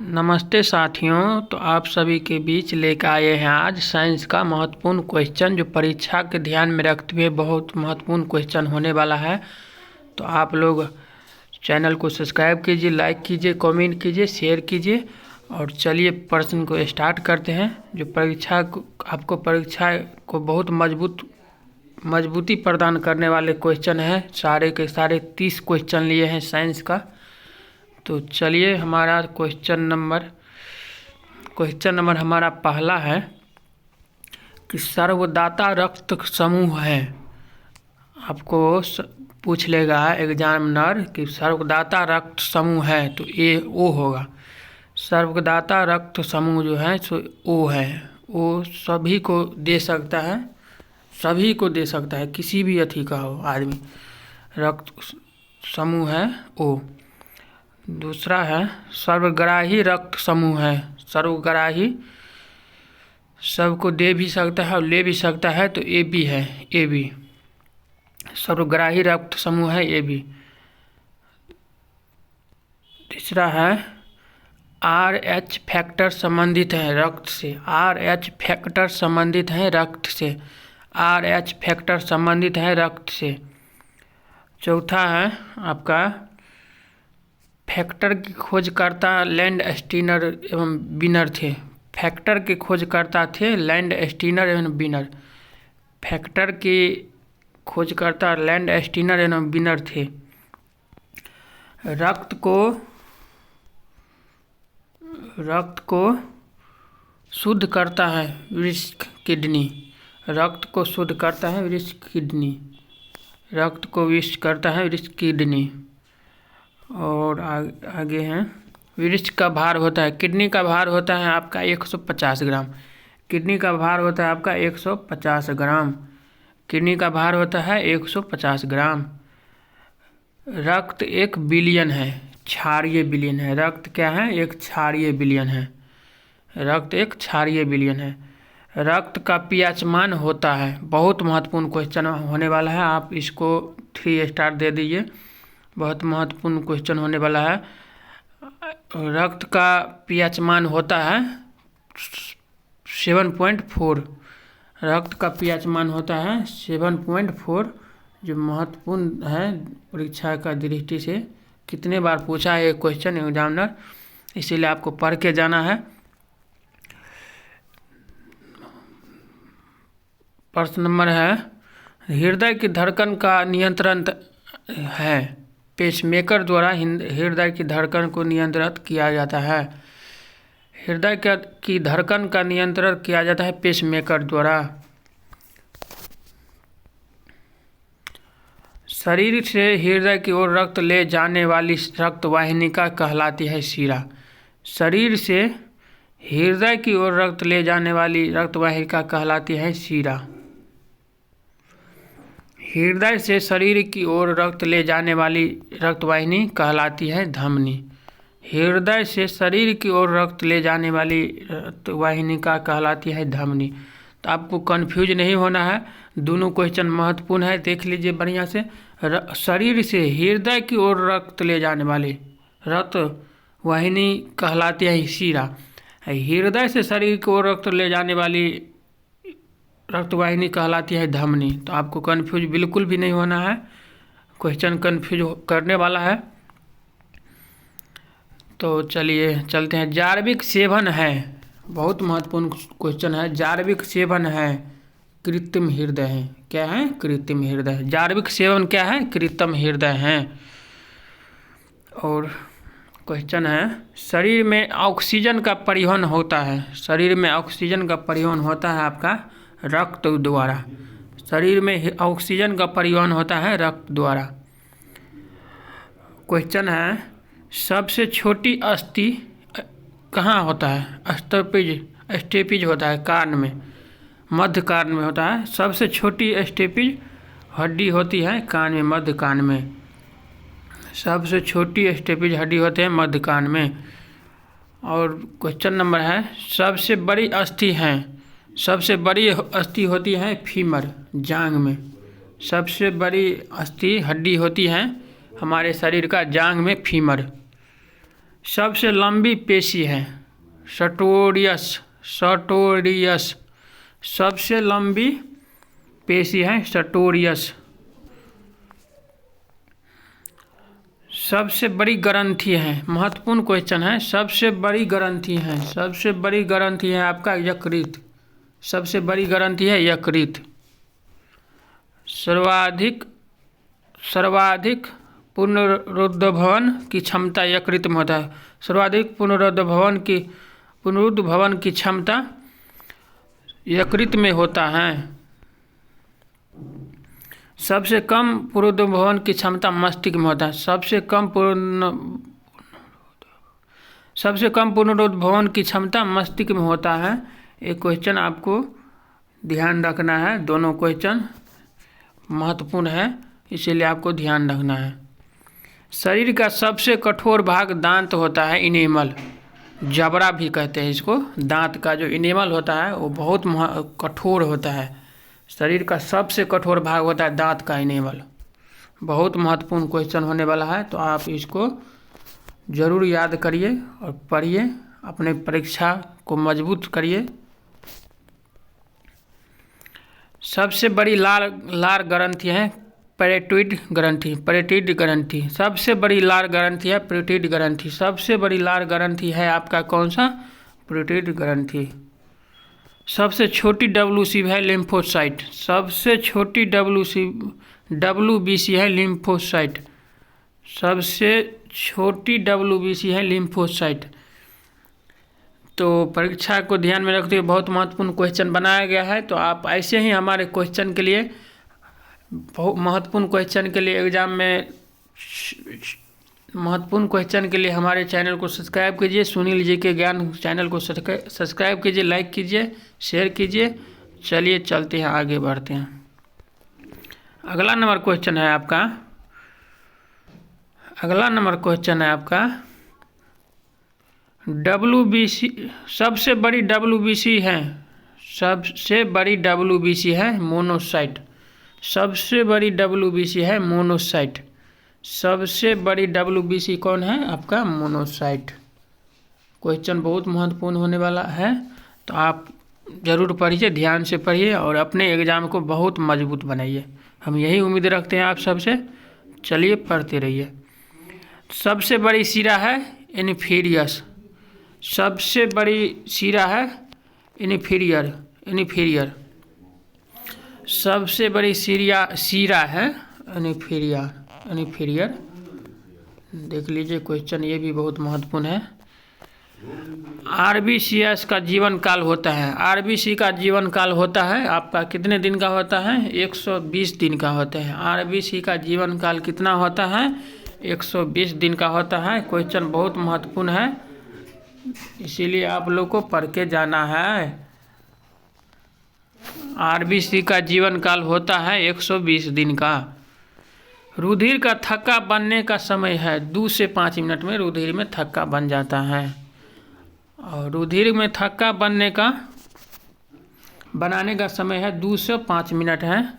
नमस्ते साथियों। तो आप सभी के बीच लेकर आए हैं आज साइंस का महत्वपूर्ण क्वेश्चन, जो परीक्षा के ध्यान में रखते हुए बहुत महत्वपूर्ण क्वेश्चन होने वाला है। तो आप लोग चैनल को सब्सक्राइब कीजिए, लाइक कीजिए, कमेंट कीजिए, शेयर कीजिए। और चलिए प्रश्न को स्टार्ट करते हैं। जो आपको परीक्षा को बहुत मजबूती प्रदान करने वाले क्वेश्चन हैं। सारे के सारे 30 क्वेश्चन लिए हैं साइंस का। तो चलिए हमारा क्वेश्चन नंबर हमारा पहला है कि सर्वदाता रक्त समूह है। आपको पूछ लेगा एग्जामिनर कि सर्वदाता रक्त समूह है, तो ए ओ होगा। सर्वदाता रक्त समूह जो है सो ओ है। ओ सभी को दे सकता है, किसी भी अथी का हो आदमी। रक्त समूह है ओ। दूसरा है सर्वग्राही रक्त समूह है। सर्वग्राही सबको दे भी सकता है और ले भी सकता है, तो ए बी है। ए बी सर्वग्राही रक्त समूह है, ए बी। तीसरा है RH फैक्टर संबंधित है रक्त से। RH फैक्टर संबंधित है रक्त से। RH फैक्टर संबंधित है रक्त से। चौथा है आपका फैक्टर की खोजकर्ता लैंड स्टीनर एवं बिनर थे। फैक्टर के खोजकर्ता थे लैंड स्टीनर एवं बिनर। फैक्टर के खोजकर्ता लैंड स्टीनर एवं बिनर थे। रक्त को शुद्ध करता है वृक्क किडनी। रक्त को शुद्ध करता है वृक्क किडनी। रक्त को विष्ट करता है वृक्क किडनी। और आगे हैं वृक्क का भार होता है। किडनी का भार होता है आपका 150 ग्राम। किडनी का भार होता है आपका 150 ग्राम। किडनी का भार होता है 150 ग्राम। रक्त एक बिलियन है, क्षारीय बिलियन है। रक्त क्या है? एक क्षारीय बिलियन है। रक्त एक क्षारीय बिलियन है। रक्त का पीएच मान होता है। बहुत महत्वपूर्ण क्वेश्चन होने वाला है, आप इसको 3 स्टार दे दीजिए। बहुत महत्वपूर्ण क्वेश्चन होने वाला है। रक्त का पीएच मान होता है 7.4। रक्त का पीएच मान होता है 7.4, जो महत्वपूर्ण है परीक्षा का दृष्टि से। कितने बार पूछा है ये क्वेश्चन एग्जामिनर, इसीलिए आपको पढ़ के जाना है। प्रश्न नंबर है हृदय की धड़कन का नियंत्रण है। पेसमेकर द्वारा हृदय की धड़कन को नियंत्रित किया जाता है। हृदय की धड़कन का नियंत्रण किया जाता है पेसमेकर द्वारा। शरीर से हृदय की ओर रक्त ले जाने वाली रक्त वाहिनिका कहलाती है शिरा। शरीर से हृदय की ओर रक्त ले जाने वाली रक्त वाहिनिका कहलाती है शिरा। हृदय से शरीर की ओर रक्त ले जाने वाली रक्तवाहिनी कहलाती है धमनी। हृदय से शरीर की ओर रक्त ले जाने वाली रक्तवाहिनी का कहलाती है धमनी। तो आपको कंफ्यूज नहीं होना है, दोनों क्वेश्चन महत्वपूर्ण है, देख लीजिए बढ़िया से। शरीर से हृदय की ओर रक्त ले जाने वाली रक्तवाहिनी कहलाती है शिरा। हृदय से शरीर की ओर रक्त ले जाने वाली रक्तवाहिनी कहलाती है धमनी। तो आपको कंफ्यूज बिल्कुल भी नहीं होना है, क्वेश्चन कंफ्यूज करने वाला है। तो चलिए चलते हैं। जार्विक सेवन है, बहुत महत्वपूर्ण क्वेश्चन है। जार्विक सेवन है कृत्रिम हृदय है। क्या है? कृत्रिम हृदय। जार्विक सेवन क्या है? कृत्रिम हृदय है। और क्वेश्चन है शरीर में ऑक्सीजन का परिवहन होता है। शरीर में ऑक्सीजन का परिवहन होता है आपका रक्त द्वारा। शरीर में ऑक्सीजन का परिवहन होता है रक्त द्वारा। क्वेश्चन है सबसे छोटी अस्थि कहाँ होता है? स्टेपिज होता है कान में, मध्य कान में होता है। सबसे छोटी स्टेपिज हड्डी होती है कान में, मध्य कान में। सबसे छोटी स्टेपिज हड्डी होते हैं मध्य कान में। और क्वेश्चन नंबर है सबसे बड़ी अस्थि हैं। सबसे बड़ी अस्थि होती है फीमर, जांघ में। सबसे बड़ी अस्थि हड्डी होती है हमारे शरीर का जांघ में, फीमर। सबसे लंबी पेशी है। सर्टोरियस, सर्टोरियस, सबसे लंबी पेशी है सर्टोरियस। सबसे बड़ी ग्रंथि है, महत्वपूर्ण क्वेश्चन है। सबसे बड़ी ग्रंथि है, सबसे बड़ी ग्रंथि है आपका यकृत। सबसे बड़ी ग्रंथि है यकृत। सर्वाधिक सर्वाधिक पुनरुद्भवन की क्षमता यकृत में होता है। सर्वाधिक पुनरुद्भवन की क्षमता यकृत में होता है। सबसे कम पुनरुद्भवन की क्षमता मस्तिष्क में होता है। सबसे कम पुनरुद्भवन की क्षमता मस्तिष्क में होता है। एक क्वेश्चन आपको ध्यान रखना है, दोनों क्वेश्चन महत्वपूर्ण है, इसीलिए आपको ध्यान रखना है। शरीर का सबसे कठोर भाग दांत होता है, इनेमल, जबड़ा भी कहते हैं इसको। दांत का जो इनेमल होता है वो बहुत कठोर होता है। शरीर का सबसे कठोर भाग होता है दांत का इनेमल। बहुत महत्वपूर्ण क्वेश्चन होने वाला है, तो आप इसको ज़रूर याद करिए और पढ़िए, अपने परीक्षा को मजबूत करिए। सबसे बड़ी लार ग्रंथि है पैरेटॉइड ग्रंथि, पैरेटॉइड ग्रंथि। सबसे बड़ी लार ग्रंथि है पैरेटॉइड ग्रंथि। सबसे बड़ी लार ग्रंथि है आपका कौन सा? पैरेटॉइड ग्रंथि। सबसे छोटी WC है लिम्फोसाइट। सबसे छोटी WBC है लिम्फोसाइट। सबसे छोटी WBC है लिम्फोसाइट। तो परीक्षा को ध्यान में रखते हुए बहुत महत्वपूर्ण क्वेश्चन बनाया गया है। तो आप ऐसे ही हमारे क्वेश्चन के लिए, बहुत महत्वपूर्ण क्वेश्चन के लिए एग्ज़ाम में महत्वपूर्ण क्वेश्चन के लिए हमारे चैनल को सब्सक्राइब कीजिए। सुनील जी के ज्ञान चैनल को सब्सक्राइब कीजिए, लाइक कीजिए, शेयर कीजिए। चलिए चलते हैं, आगे बढ़ते हैं। अगला नंबर क्वेश्चन है आपका, अगला नंबर क्वेश्चन है आपका WBC। सबसे बड़ी WBC है, सबसे बड़ी WBC है मोनोसाइट। सबसे बड़ी WBC है मोनोसाइट। सबसे बड़ी WBC कौन है? आपका मोनोसाइट। क्वेश्चन बहुत महत्वपूर्ण होने वाला है, तो आप ज़रूर पढ़िए, ध्यान से पढ़िए और अपने एग्ज़ाम को बहुत मजबूत बनाइए। हम यही उम्मीद रखते हैं आप सबसे। चलिए पढ़ते रहिए। सबसे बड़ी शिरा है इन्फीरियस। सबसे बड़ी शिरा है इन्फीरियर, इन्फीरियर। सबसे बड़ी शिरा है इन्फीरियर, इन्फीरियर। देख लीजिए क्वेश्चन, ये भी बहुत महत्वपूर्ण है। RBCS का जीवन काल होता है। RBC का जीवन काल होता है आपका कितने दिन का होता है? 120 दिन का होता है। RBC का जीवन काल कितना होता है? 120 दिन का होता है। क्वेश्चन बहुत महत्वपूर्ण है, इसीलिए आप लोग को पढ़ के जाना है। RBC का जीवन काल होता है 120 दिन का। रुधिर का थक्का बनने का समय है 2 से 5 मिनट में रुधिर में थक्का बन जाता है। और रुधिर में थक्का बनाने का समय है 2 से 5 मिनट है।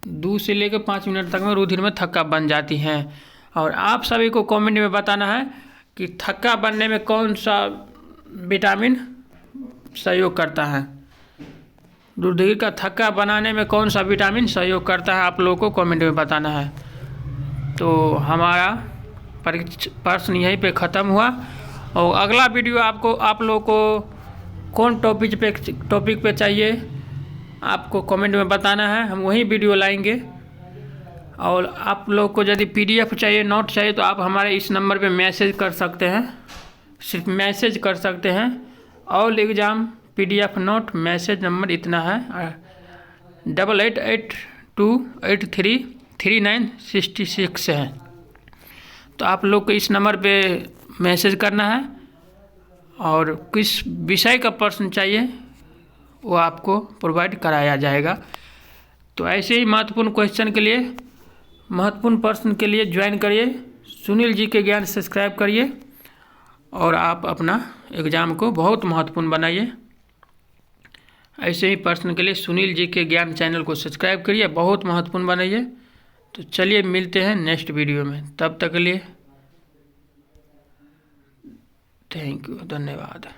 2 से लेकर 5 मिनट तक में रुधिर में थक्का बन जाती है। और आप सभी को कमेंट में बताना है कि थक्का बनने में कौन सा विटामिन सहयोग करता है। रुधिर का थक्का बनाने में कौन सा विटामिन सहयोग करता है, आप लोगों को कमेंट में बताना है। तो हमारा प्रश्न यहीं पे ख़त्म हुआ। और अगला वीडियो आप लोगों को कौन टॉपिक पे चाहिए, आपको कमेंट में बताना है। हम वही वीडियो लाएंगे। और आप लोग को यदि PDF चाहिए, नोट चाहिए, तो आप हमारे इस नंबर पे मैसेज कर सकते हैं। सिर्फ मैसेज कर सकते हैं। All exam PDF note message number इतना है 8882833966 है। तो आप लोग को इस नंबर पे मैसेज करना है और किस विषय का प्रश्न चाहिए वो आपको प्रोवाइड कराया जाएगा। तो ऐसे ही महत्वपूर्ण क्वेश्चन के लिए, महत्वपूर्ण प्रश्न के लिए ज्वाइन करिए, सुनील जी के ज्ञान सब्सक्राइब करिए और आप अपना एग्ज़ाम को बहुत महत्वपूर्ण बनाइए। ऐसे ही प्रश्न के लिए सुनील जी के ज्ञान चैनल को सब्सक्राइब करिए, बहुत महत्वपूर्ण बनाइए। तो चलिए मिलते हैं नेक्स्ट वीडियो में, तब तक के लिए थैंक यू, धन्यवाद।